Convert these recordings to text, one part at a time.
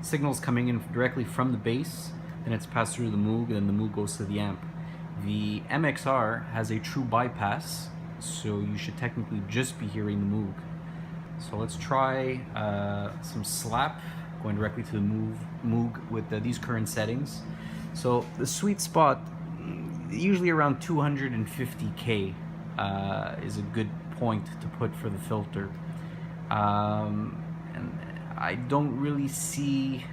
signal's coming in directly from the bass, then it's passed through the Moog, and then the Moog goes to the amp. The MXR has a true bypass, so you should technically just be hearing the Moog. So let's try some slap going directly to the Moog with these current settings. So the sweet spot, usually around 250K is a good point to put for the filter. And I don't really see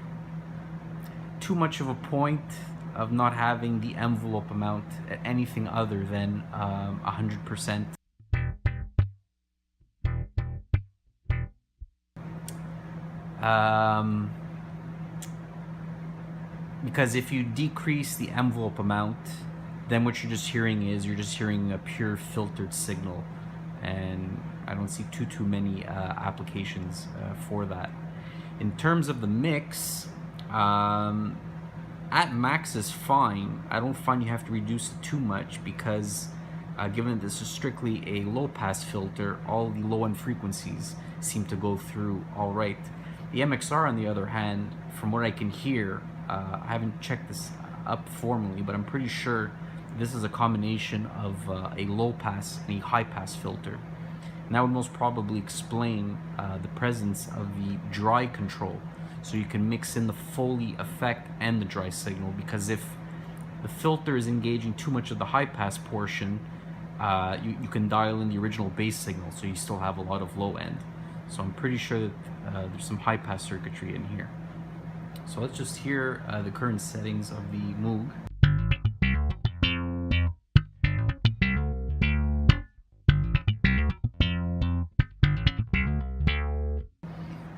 too much of a point of not having the envelope amount at anything other than 100%. Because if you decrease the envelope amount, then what you're just hearing is a pure filtered signal, and I don't see too many applications for that. In terms of the mix, at max is fine. I don't find you have to reduce it too much because given that this is strictly a low pass filter, all the low end frequencies seem to go through all right. The MXR, on the other hand, from what I can hear, I haven't checked this up formally, but I'm pretty sure this is a combination of a low pass and a high pass filter. And that would most probably explain the presence of the dry control. So you can mix in the Foley effect and the dry signal, because if the filter is engaging too much of the high pass portion, you can dial in the original bass signal, so you still have a lot of low end. So I'm pretty sure that there's some high pass circuitry in here. So let's just hear the current settings of the Moog.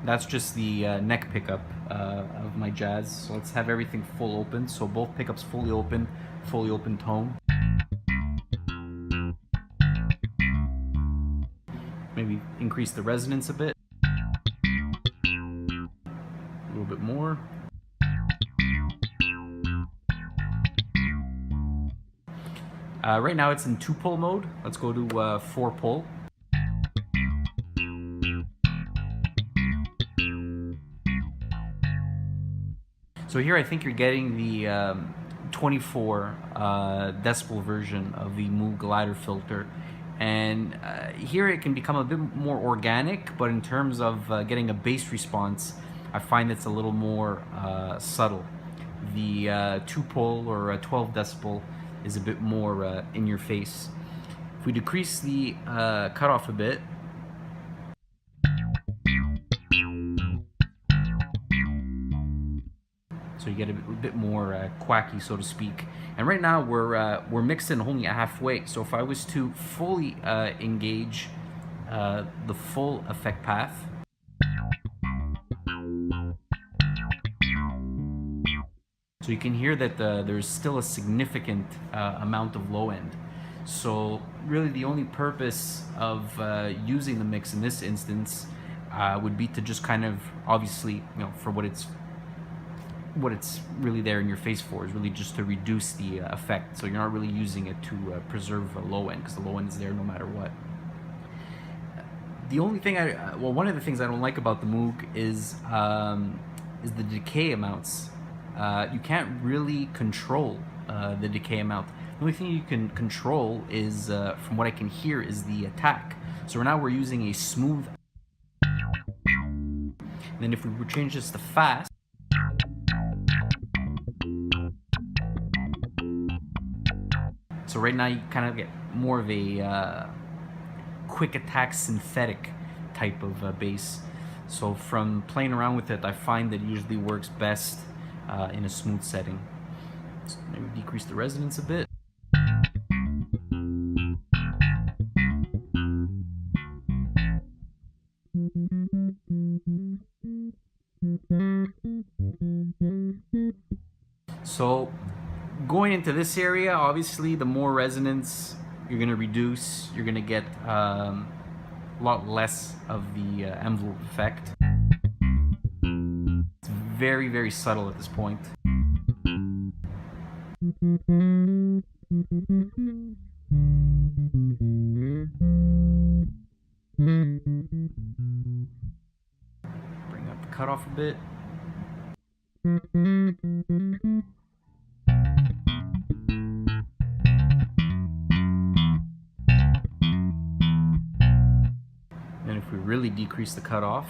That's just the neck pickup of my Jazz. So let's have everything full open. So both pickups fully open tone. Maybe increase the resonance a bit. A little bit more. Right now it's in 2-pull mode. Let's go to 4-pull. So here I think you're getting the 24 decibel version of the Moog glider filter, and here it can become a bit more organic, but in terms of getting a bass response, I find it's a little more subtle. The 2-pull or 12 decibel is a bit more in your face. If we decrease the cutoff a bit, so you get a bit more quacky, so to speak. And right now we're mixed in only halfway. So if I was to fully engage the full effect path, so you can hear that there's still a significant amount of low end. So really the only purpose of using the mix in this instance would be to just kind of, obviously, you know, for what it's really there in your face for, is really just to reduce the effect. So you're not really using it to preserve a low end, because the low end is there no matter what. The only thing one of the things I don't like about the Moog is the decay amounts. You can't really control the decay amount. The only thing you can control is, from what I can hear, is the attack. So now we're using a smooth. And then if we would change this to fast, so right now you kind of get more of a quick attack synthetic type of bass. So from playing around with it, I find that it usually works best in a smooth setting. So maybe decrease the resonance a bit. So going into this area, obviously the more resonance you're going to reduce, you're going to get a lot less of the envelope effect. It's very, very subtle at this point. Bring up the cutoff a bit. And if we really decrease the cutoff,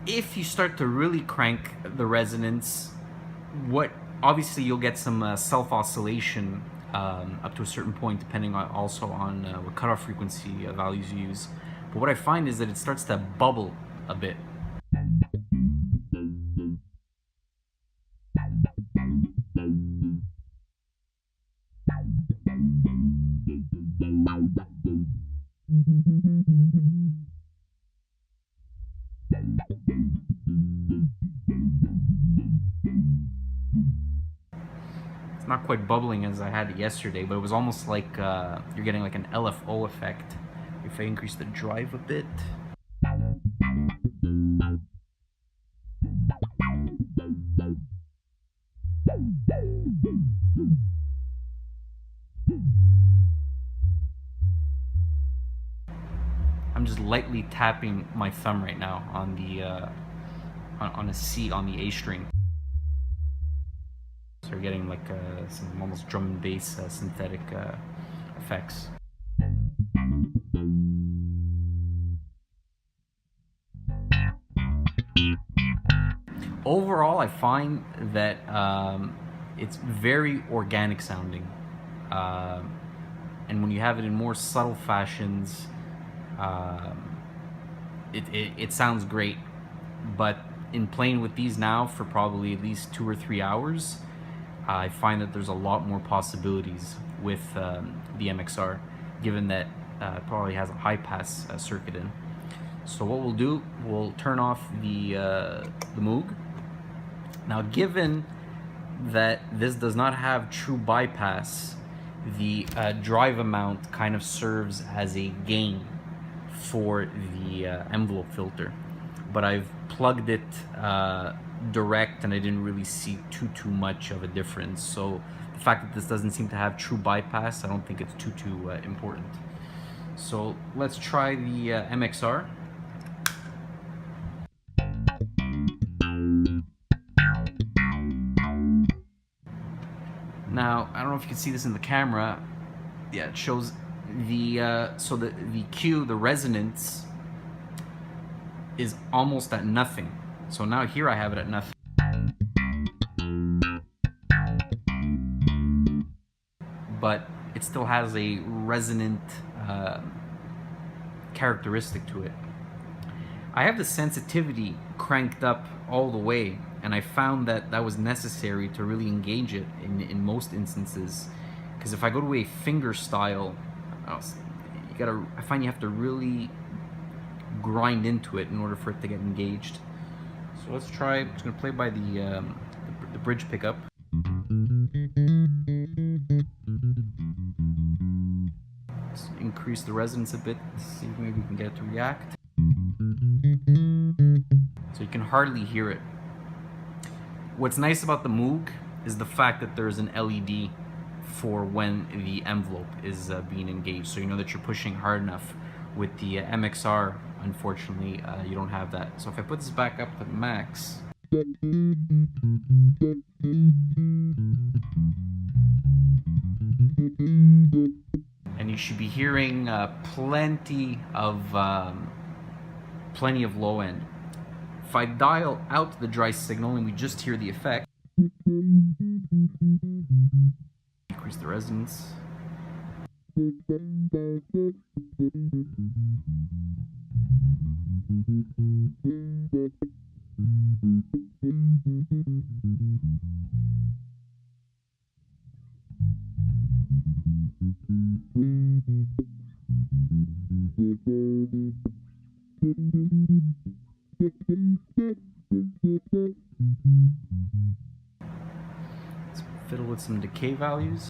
if you start to really crank the resonance, obviously you'll get some self-oscillation up to a certain point, depending on also on what cutoff frequency values you use. But what I find is that it starts to bubble a bit. It's not quite bubbling as I had it yesterday, but it was almost like you're getting like an LFO effect. If I increase the drive a bit. I'm just lightly tapping my thumb right now on the on a C on the A string. So we're getting like some almost drum and bass synthetic effects. Overall, I find that it's very organic sounding, and when you have it in more subtle fashions, it sounds great. But in playing with these now for probably at least 2 or 3 hours, I find that there's a lot more possibilities with the MXR, given that it probably has a high pass circuit in. So what we'll do, we'll turn off the Moog. Now, given that this does not have true bypass, the drive amount kind of serves as a gain for the envelope filter. But I've plugged it direct, and I didn't really see too much of a difference. So the fact that this doesn't seem to have true bypass, I don't think it's too important. So let's try the MXR. Now, I don't know if you can see this in the camera. Yeah, it shows the so the Q, the resonance, is almost at nothing. So now here I have it at nothing. But it still has a resonant characteristic to it. I have the sensitivity cranked up all the way, and I found that that was necessary to really engage it in most instances. Because if I go to a finger style, I find you have to really grind into it in order for it to get engaged. So let's try. I'm just gonna play by the bridge pickup. Let's increase the resonance a bit. See if maybe we can get it to react. So you can hardly hear it. What's nice about the Moog is the fact that there's an LED for when the envelope is being engaged, so you know that you're pushing hard enough. With the MXR, unfortunately, you don't have that. So if I put this back up to max, and you should be hearing plenty of low end. If I dial out the dry signal and we just hear the effect, increase the resonance. Let's fiddle with some decay values.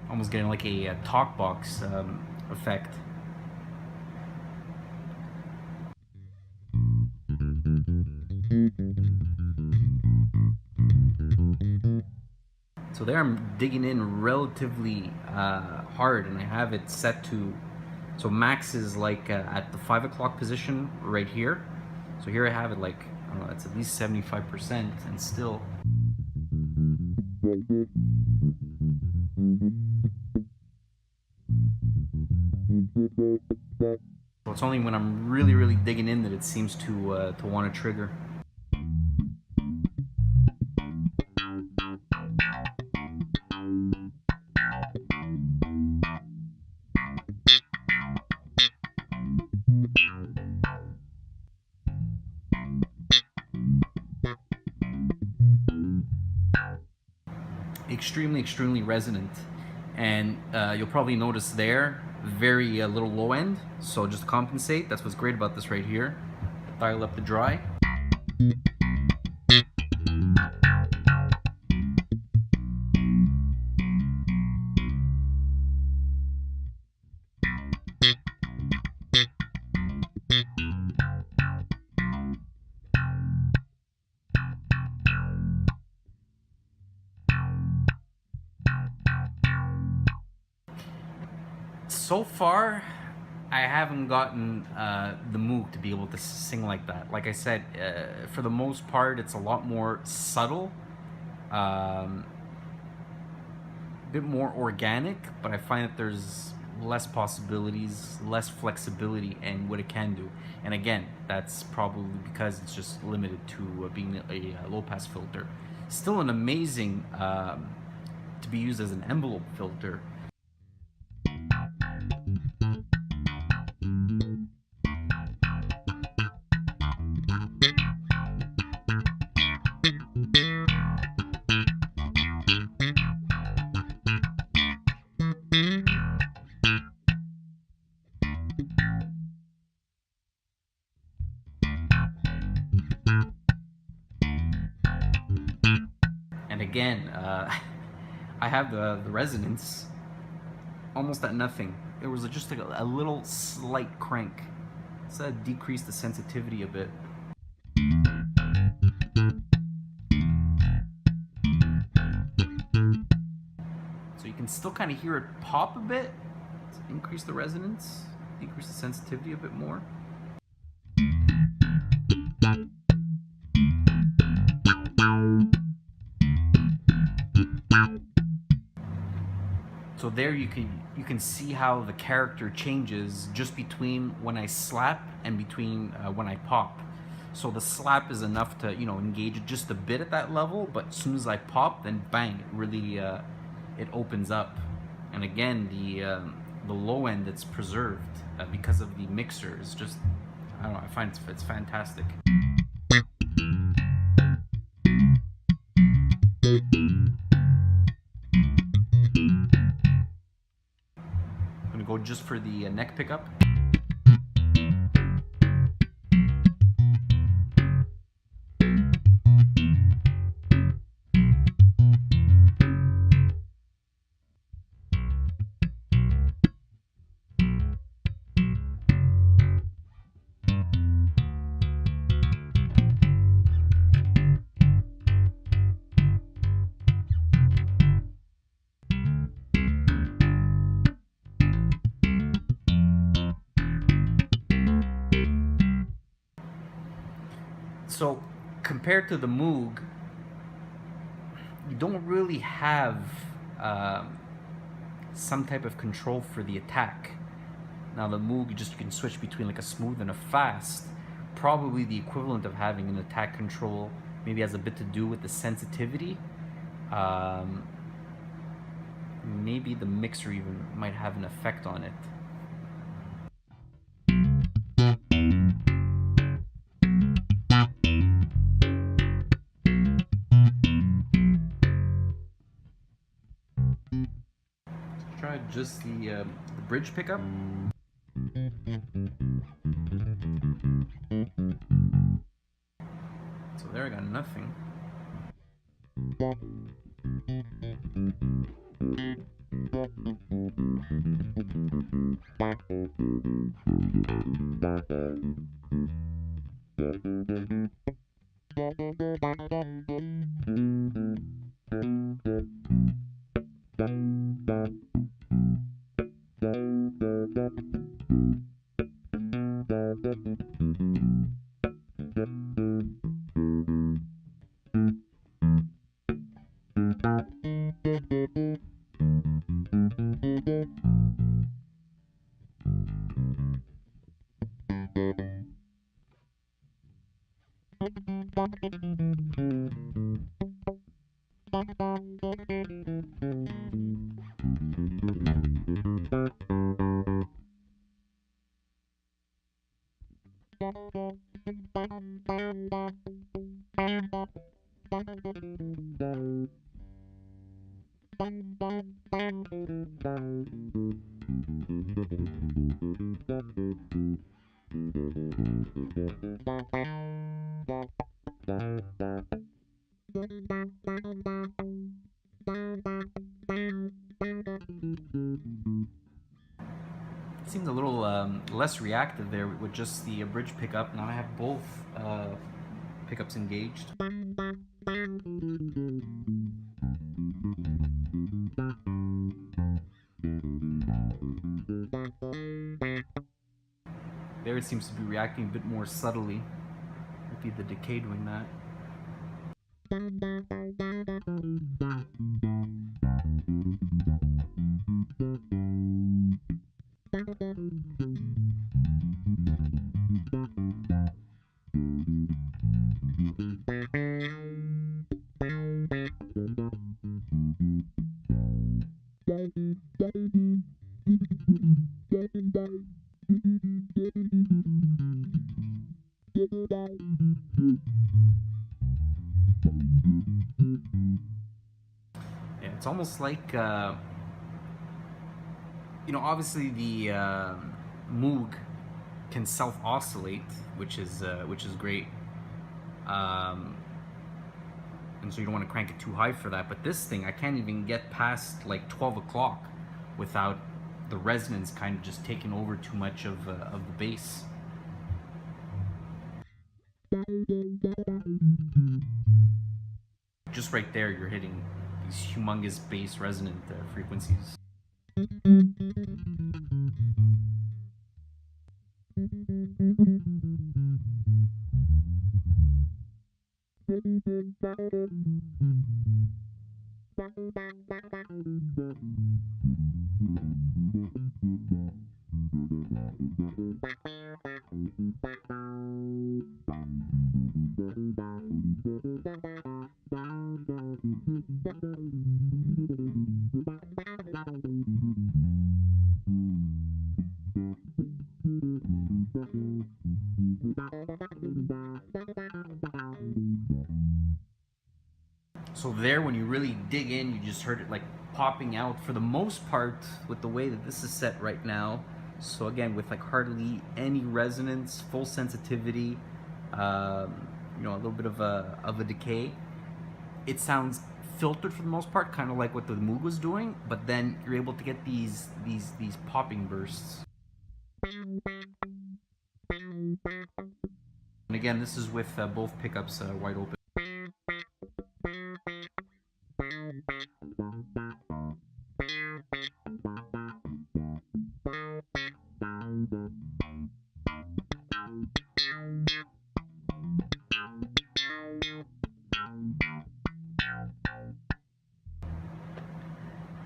Almost getting like a talk box effect. So there I'm digging in relatively hard, and I have it set to, so max is like at the 5 o'clock position right here. So here I have it like, I don't know, it's at least 75%, and still. So it's only when I'm really digging in that it seems to want to trigger. Extremely resonant, and you'll probably notice there very little low end, so just to compensate, that's what's great about this right here. Dial up the dry. So far, I haven't gotten the Moog to be able to sing like that. Like I said, for the most part, it's a lot more subtle, a bit more organic, but I find that there's less possibilities, less flexibility in what it can do. And again, that's probably because it's just limited to being a low-pass filter. Still an amazing to be used as an envelope filter. And again, I have the resonance almost at nothing. There was just a little slight crank. So that decreased the sensitivity a bit. So you can still kind of hear it pop a bit. Let's increase the resonance, decrease the sensitivity a bit more. So there you can see how the character changes just between when I slap and between when I pop. So the slap is enough to, you know, engage it just a bit at that level, but as soon as I pop, then bang, it really it opens up. And again, the low end that's preserved because of the mixer is just, I don't know, I find it's fantastic. I'm gonna go just for the neck pickup. So compared to the Moog, you don't really have some type of control for the attack. Now the Moog, you can switch between like a smooth and a fast. Probably the equivalent of having an attack control maybe has a bit to do with the sensitivity. Maybe the mixer even might have an effect on it. Let's try just the bridge pickup. there, I got nothing. It seems a little less reactive there with just the bridge pickup. Now I have both pickups engaged. There it seems to be reacting a bit more subtly. Might be the decay doing that. Yeah, it's almost like you know, obviously the Moog can self-oscillate, which is great, and so you don't want to crank it too high for that. But this thing, I can't even get past like 12 o'clock without the resonance kind of just taking over too much of the bass. Just right there, you're hitting these humongous bass resonant frequencies. So there, when you really dig in, you just heard it like popping out for the most part with the way that this is set right now. So again, with like hardly any resonance, full sensitivity, you know, a little bit of a decay. It sounds filtered for the most part, kind of like what the Moog was doing, but then you're able to get these popping bursts. And again, this is with both pickups wide open.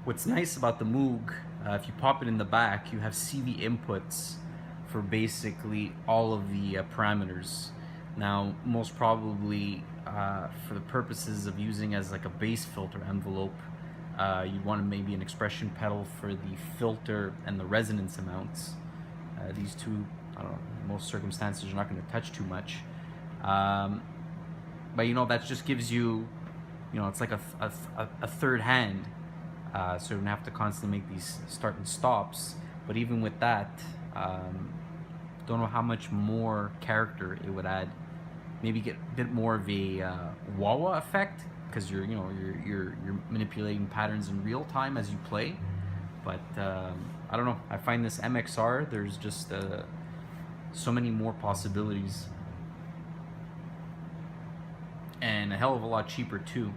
What's nice about the Moog, if you pop it in the back, you have CV inputs for basically all of the parameters. Now, most probably for the purposes of using as like a bass filter envelope, you want maybe an expression pedal for the filter and the resonance amounts. These two, I don't know, in most circumstances you're not going to touch too much. But you know, that just gives you, you know, it's like a third hand. So you don't have to constantly make these start and stops. But even with that, don't know how much more character it would add maybe get a bit more of a wah-wah effect, because you're manipulating patterns in real time as you play. But I don't know. I find this MXR, there's just so many more possibilities, and a hell of a lot cheaper too.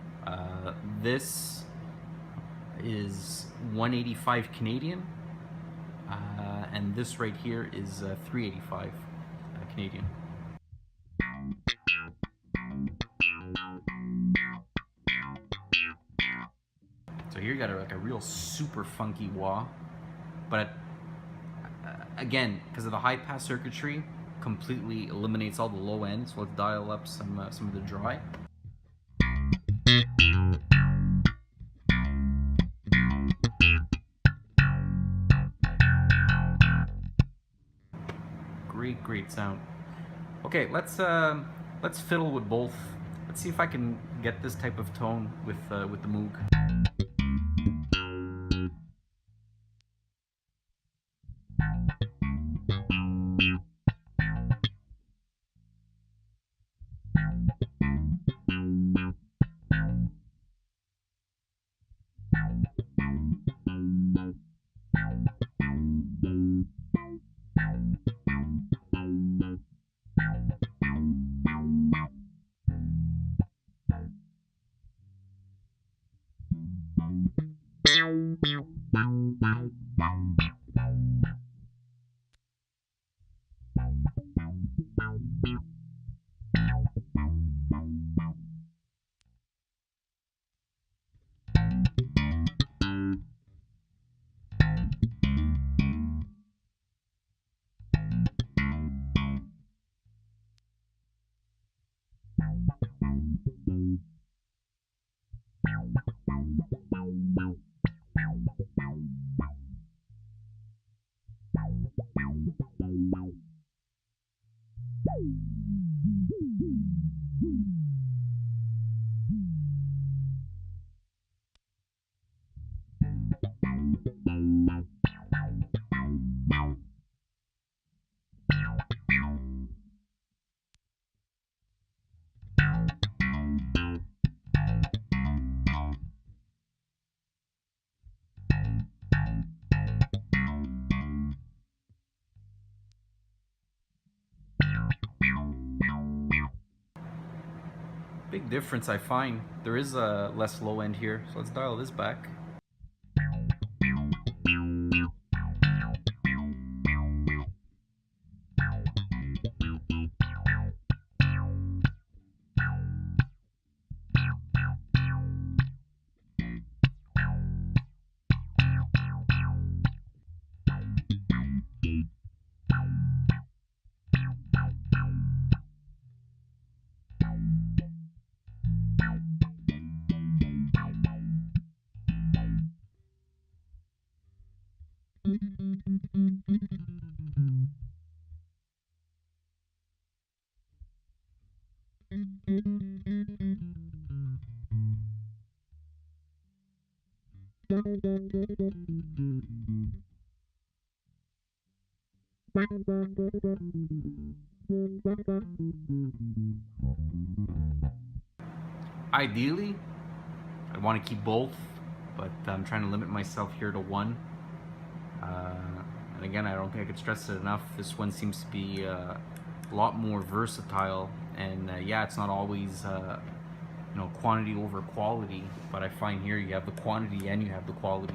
This is 185 Canadian, and this right here is 385 Canadian. So here you got like a real super funky wah, but again, because of the high pass circuitry, completely eliminates all the low end. So let's dial up some of the dry. Great sound. Okay, let's fiddle with both. Let's see if I can get this type of tone with the Moog. Big difference I find. There is a less low end here, so let's dial this back. Ideally, I want to keep both, but I'm trying to limit myself here to one. And again, I don't think I could stress it enough. This one seems to be a lot more versatile, and yeah, it's not always quantity over quality, but I find here you have the quantity and you have the quality.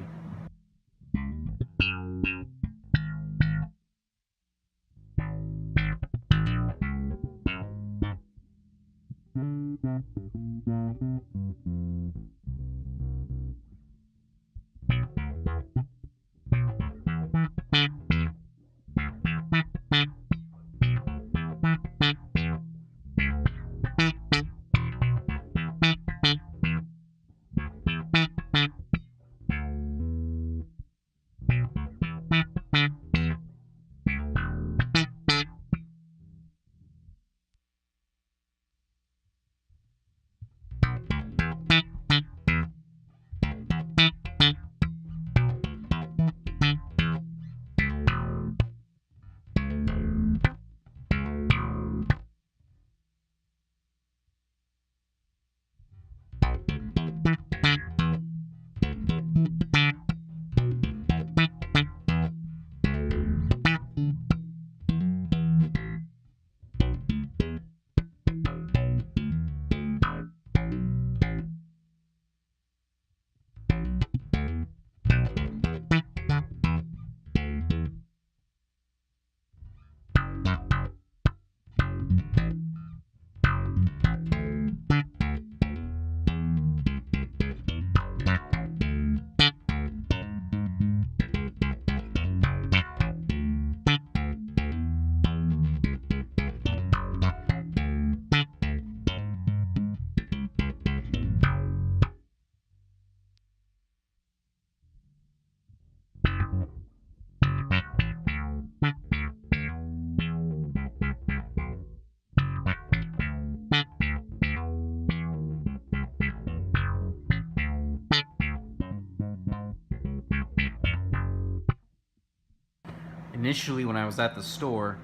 initially when I was at the store,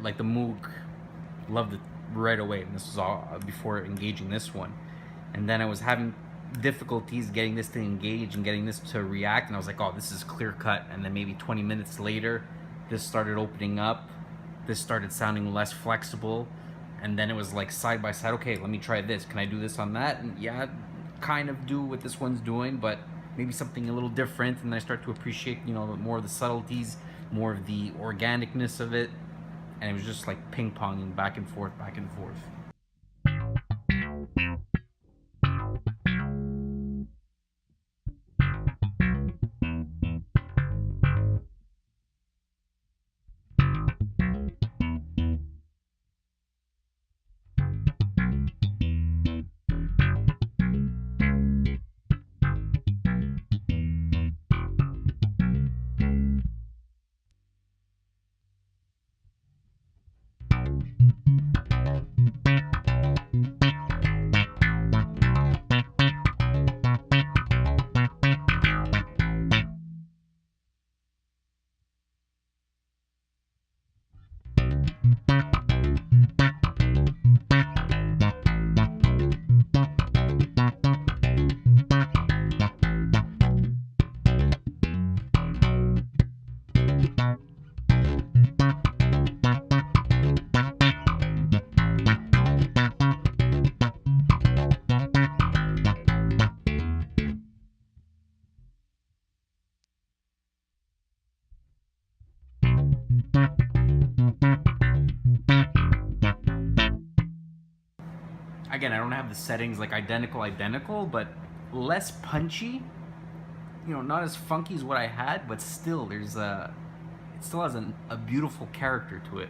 like the Moog, loved it right away, and this was all before engaging this one. And then I was having difficulties getting this to engage and getting this to react, and I was like, oh, this is clear cut. And then maybe 20 minutes later, this started opening up, this started sounding less flexible, and then it was like side by side, okay, let me try this, can I do this on that? And yeah, kind of do what this one's doing, but maybe something a little different. And I start to appreciate, you know, more of the subtleties, more of the organicness of it, and it was just like ping-ponging back and forth, back and forth. Again, I don't have the settings like identical, but less punchy. You know, not as funky as what I had, but still, it still has a beautiful character to it.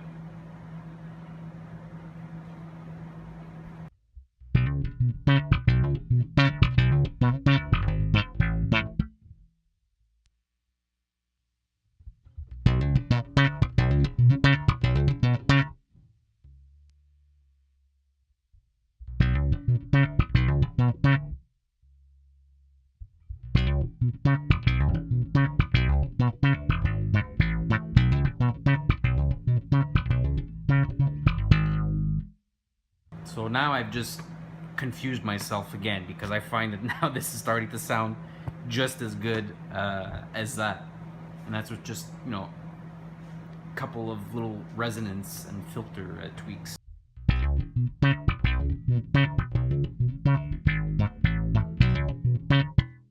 So now I've just confused myself again, because I find that now this is starting to sound just as good as that. And that's with just, you know, a couple of little resonance and filter tweaks.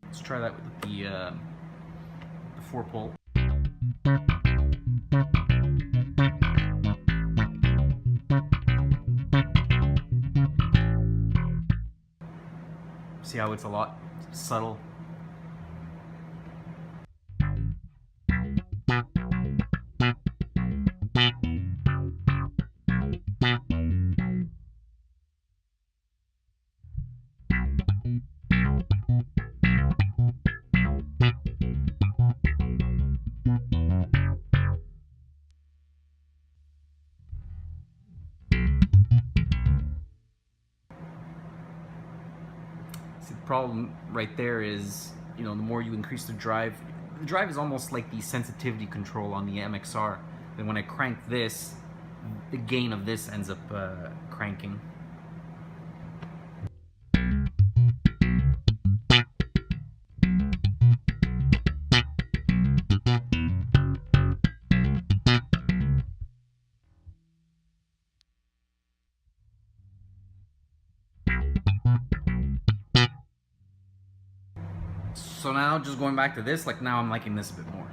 Let's try that with the 4-pole. See how it's a lot subtle? The problem right there is, you know, the more you increase the drive is almost like the sensitivity control on the MXR. Then when I crank this, the gain of this ends up cranking. So now, just going back to this, like now I'm liking this a bit more.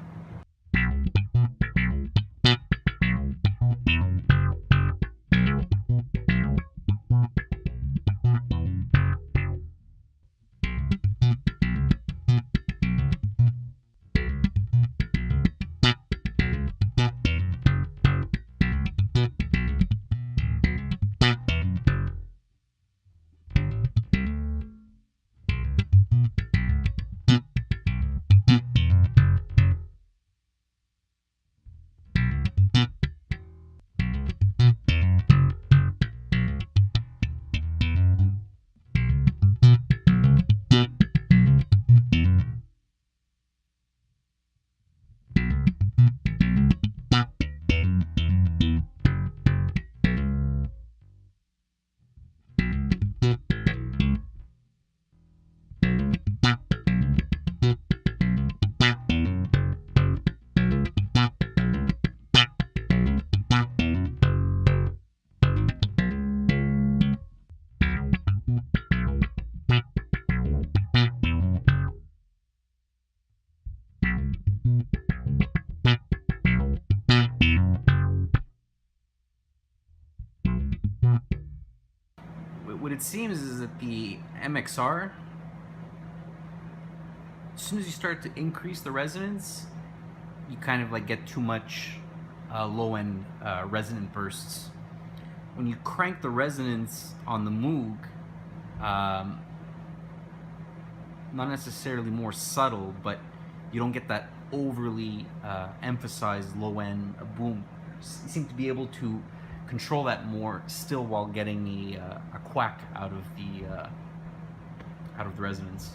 what it seems is that the MXR, as soon as you start to increase the resonance, you kind of like get too much low-end resonant bursts. When you crank the resonance on the Moog, not necessarily more subtle, but you don't get that overly emphasized low-end boom. You seem to be able to control that more still while getting a quack out of the resonance.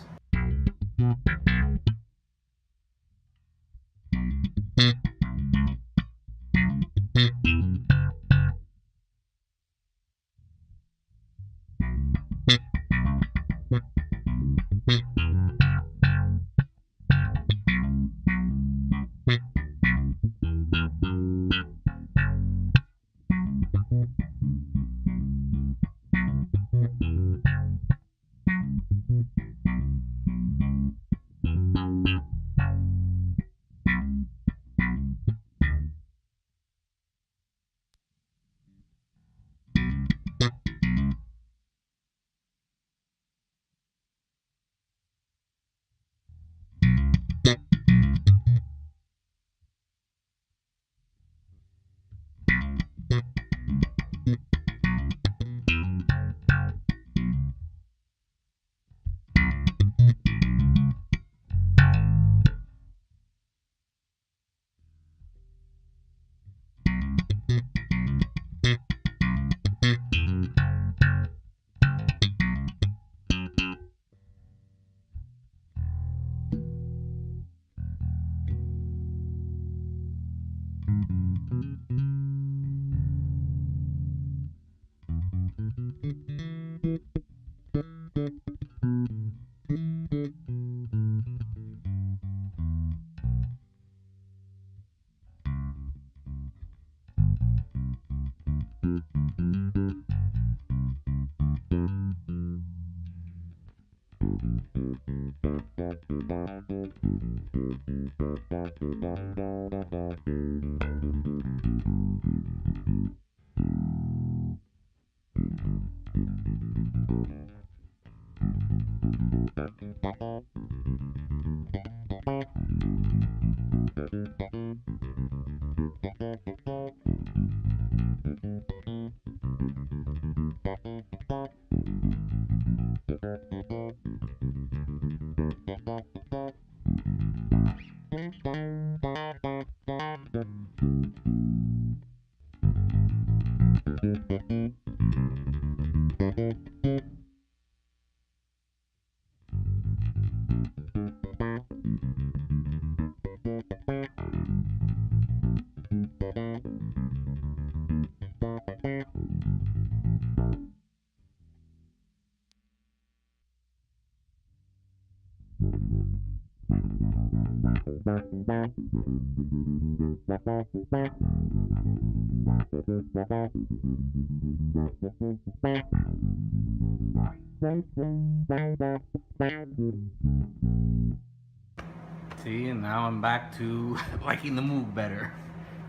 See, and now I'm back to liking the Moog better.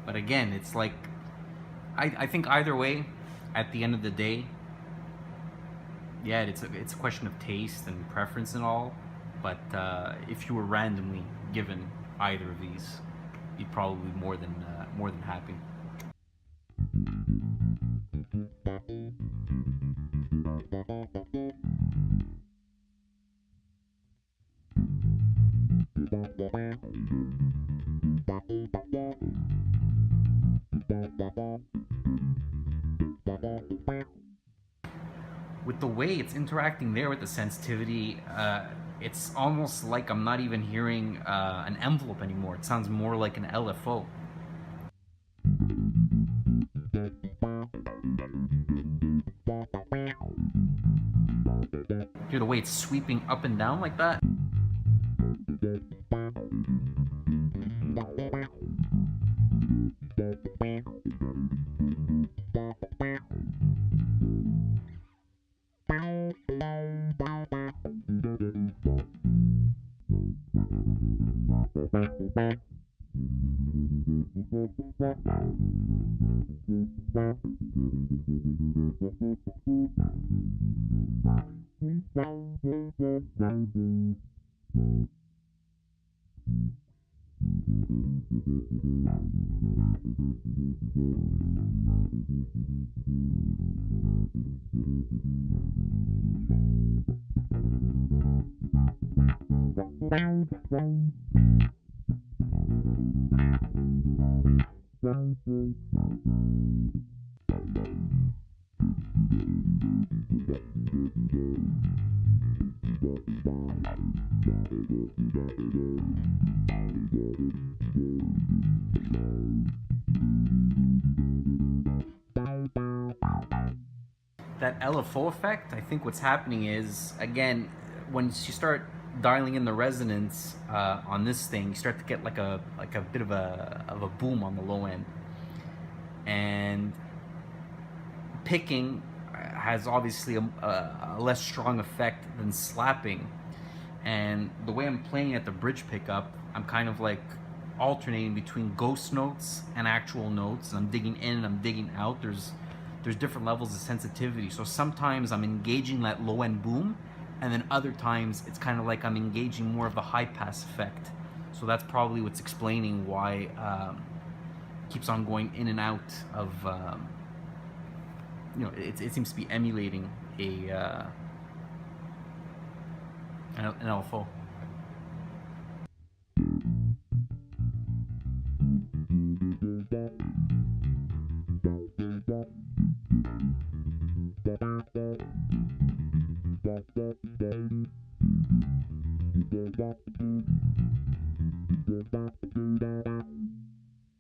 But again, it's like, I think either way, at the end of the day, yeah, it's a question of taste and preference and all. But if you were randomly given either of these, you'd probably be more than happy. With the way it's interacting there with the sensitivity, it's almost like I'm not even hearing an envelope anymore. It sounds more like an LFO. Hear the way it's sweeping up and down like that? That LFO effect, I think what's happening is, again, once you start dialing in the resonance on this thing, you start to get like a bit of a boom on the low end, and picking has obviously a less strong effect than slapping. And the way I'm playing at the bridge pickup, I'm kind of like alternating between ghost notes and actual notes, and I'm digging in and I'm digging out. There's different levels of sensitivity. So sometimes I'm engaging that low end boom, and then other times it's kind of like I'm engaging more of the high pass effect. So that's probably what's explaining why it keeps on going in and out of it seems to be emulating an LFO.